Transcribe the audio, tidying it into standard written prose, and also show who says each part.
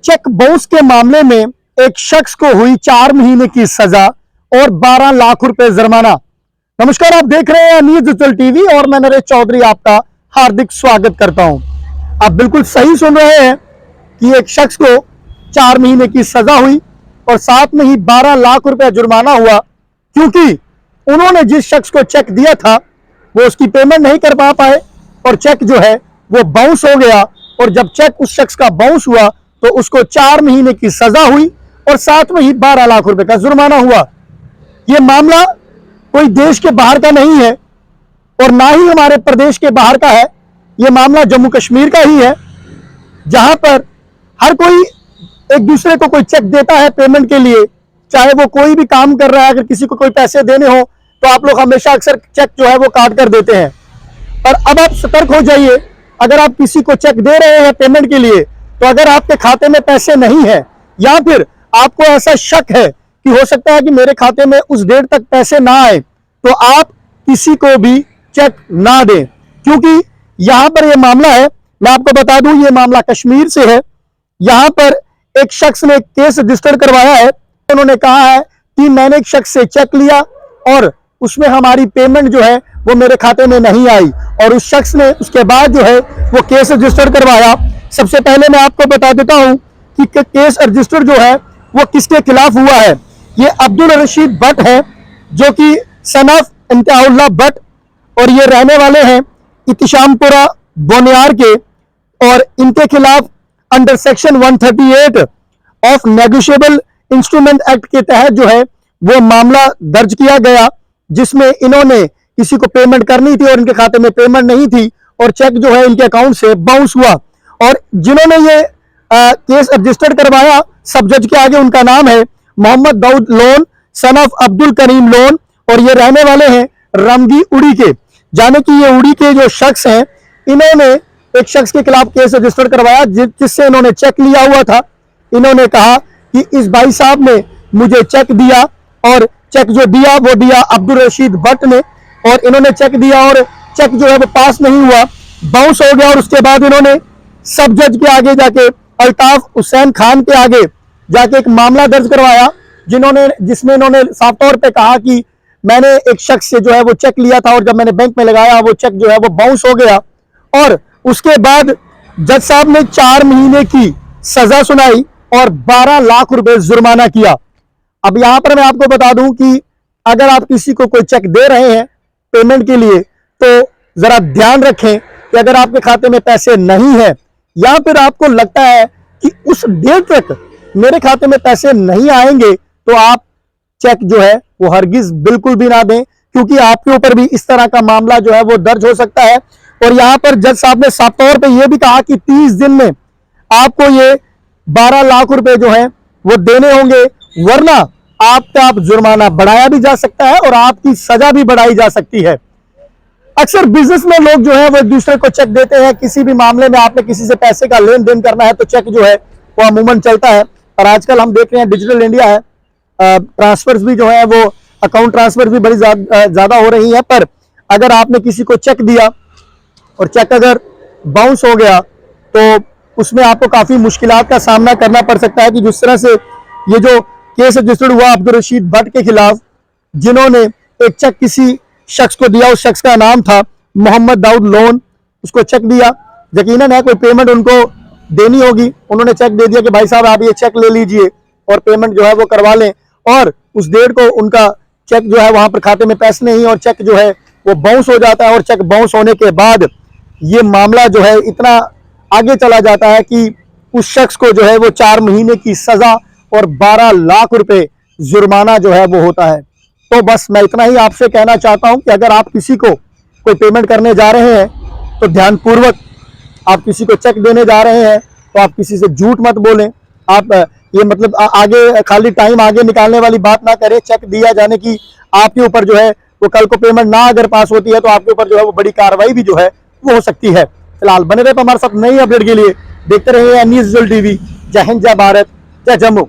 Speaker 1: Cheque bounce के मामले में एक शख्स को हुई 4 महीने की सजा और 12 लाख रुपए जुर्माना। नमस्कार, आप देख रहे हैं न्यूज़ डिजिटल टीवी और मैं नरेश चौधरी आपका हार्दिक स्वागत करता हूं। आप बिल्कुल सही सुन रहे हैं कि एक शख्स को 4 महीने की सजा हुई और साथ में ही 12 लाख रुपए जुर्माना हुआ, क्योंकि उन्होंने जिस शख्स को चेक दिया था वो उसकी पेमेंट नहीं कर पा पाए और चेक जो है वो बाउंस हो गया। और जब चेक उस शख्स का बाउंस हुआ तो उसको 4 महीने की सजा हुई और साथ में ही 12 लाख रुपए का जुर्माना हुआ। ये मामला कोई देश के बाहर का नहीं है और ना ही हमारे प्रदेश के बाहर का है। ये मामला जम्मू कश्मीर का ही है, जहां पर हर कोई एक दूसरे को कोई चेक देता है पेमेंट के लिए, चाहे वो कोई भी काम कर रहा है। अगर किसी को कोई पैसे देने हो तो आप लोग हमेशा अक्सर चेक जो है वो काट कर देते हैं। पर अब आप सतर्क हो जाइए, अगर आप किसी को चेक दे रहे हैं पेमेंट के लिए, तो अगर आपके खाते में पैसे नहीं है या फिर आपको ऐसा शक है कि हो सकता है कि मेरे खाते में उस डेट तक पैसे ना आए, तो आप किसी को भी चेक ना दें, क्योंकि यहां पर यह मामला है। मैं आपको बता दूं, यह मामला कश्मीर से है। यहां पर एक शख्स ने केस रजिस्टर करवाया है। उन्होंने कहा है कि मैंने एक शख्स से चेक लिया और उसमें हमारी पेमेंट जो है वो मेरे खाते में नहीं आई, और उस शख्स ने उसके बाद जो है वो केस रजिस्टर करवाया। सबसे पहले मैं आपको बता देता हूं कि केस रजिस्टर जो है वो किसके खिलाफ हुआ है। ये अब्दुल रशीद भट्ट है, जो कि सन ऑफ इंतहाउल्लाह भट्ट, और ये रहने वाले हैं इतिशामपुरा बोनियार के, और इनके खिलाफ under section 138 of negotiable instrument act के तहत जो है वो मामला दर्ज किया गया, जिसमें इन्होंने किसी को पेमेंट करनी थी और इनके खाते में पेमेंट नहीं थी और चेक जो है इनके अकाउंट से बाउंस हुआ। और जिन्होंने ये केस रजिस्टर करवाया, सब जज के आगे उनका नाम है मोहम्मद दाऊद लोन, सन ऑफ अब्दुल करीम लोन, और ये रहने वाले हैं रमगी उड़ी के। जाने कि ये उड़ी के जो शख्स हैं, इन्होंने एक शख्स के खिलाफ केस रजिस्टर करवाया जिससे इन्होंने चेक लिया हुआ था। इन्होंने कहा कि इस भाई साहब ने मुझे चेक दिया, और चेक जो दिया वो दिया अब्दुल रशीद भट्ट ने, और इन्होंने चेक दिया और चेक जो है वो पास नहीं हुआ, बाउंस हो गया। और उसके बाद इन्होंने सब जज के आगे जाके अल्ताफ हुसैन खान के आगे जाके एक मामला दर्ज करवाया, जिसमें इन्होंने साफ तौर पे कहा कि मैंने एक शख्स से जो है वो चेक लिया था और जब मैंने बैंक में लगाया वो चेक जो है वो बाउंस हो गया। और उसके बाद जज साहब ने 4 महीने की सजा सुनाई और 12 लाख रुपए जुर्माना किया। अब यहां पर मैं आपको बता दूं कि अगर आप किसी को कोई चेक दे रहे हैं पेमेंट के लिए, तो जरा ध्यान रखें कि अगर आपके खाते में पैसे नहीं है या फिर आपको लगता है कि उस डेट तक मेरे खाते में पैसे नहीं आएंगे, तो आप चेक जो है वो हरगिज बिल्कुल भी ना दें, क्योंकि आपके ऊपर भी इस तरह का मामला जो है वो दर्ज हो सकता है। और यहां पर जज साहब ने साफ तौर पे ये भी कहा कि 30 दिन में आपको ये 12 लाख रुपए जो है वो देने होंगे, वरना आपका जुर्माना बढ़ाया भी जा सकता है और आपकी सजा भी बढ़ाई जा सकती है। अक्सर बिजनेस में लोग जो है वो एक दूसरे को चेक देते हैं। किसी भी मामले में आपने किसी से पैसे का लेन देन करना है तो चेक जो है वो अमूमन चलता है। और आजकल हम देख रहे हैं डिजिटल इंडिया है, ट्रांसफर्स भी जो है वो अकाउंट ट्रांसफर भी बड़ी ज्यादा हो रही है। पर अगर आपने किसी को चेक दिया और चेक अगर बाउंस हो गया तो उसमें आपको काफी मुश्किलात का सामना करना पड़ सकता है। कि जिस तरह से ये जो केस रजिस्टर्ड हुआ अब्दुल रशीद भट्ट के खिलाफ, जिन्होंने एक चेक किसी शख्स को दिया, उस शख्स का नाम था मोहम्मद दाऊद लोन, उसको चेक दिया, यकीनन है कोई पेमेंट उनको देनी होगी, उन्होंने चेक दे दिया कि भाई साहब आप ये चेक ले लीजिए और पेमेंट जो है वो करवा लें, और उस डेट को उनका चेक जो है वहां पर खाते में पैसे नहीं और चेक जो है वो बाउंस हो जाता है। और चेक बाउंस होने के बाद ये मामला जो है इतना आगे चला जाता है कि उस शख्स को जो है वो 4 महीने की सजा और 12 लाख रुपए जुर्माना जो है वो होता है। तो बस मैं इतना ही आपसे कहना चाहता हूं कि अगर आप किसी को कोई पेमेंट करने जा रहे हैं तो ध्यानपूर्वक, आप किसी को चेक देने जा रहे हैं तो आप किसी से झूठ मत बोलें। आप ये मतलब आगे खाली टाइम आगे निकालने वाली बात ना करें। चेक दिया जाने की आपके ऊपर जो है वो कल को पेमेंट ना अगर पास होती है तो आपके ऊपर जो है वो बड़ी कार्रवाई भी जो है वो हो सकती है। फिलहाल बने रहे हमारे साथ नई अपडेट के लिए, देखते रहिए न्यूज़ डिजिटल टीवी। जय हिंद, जय भारत, जय जम्मू।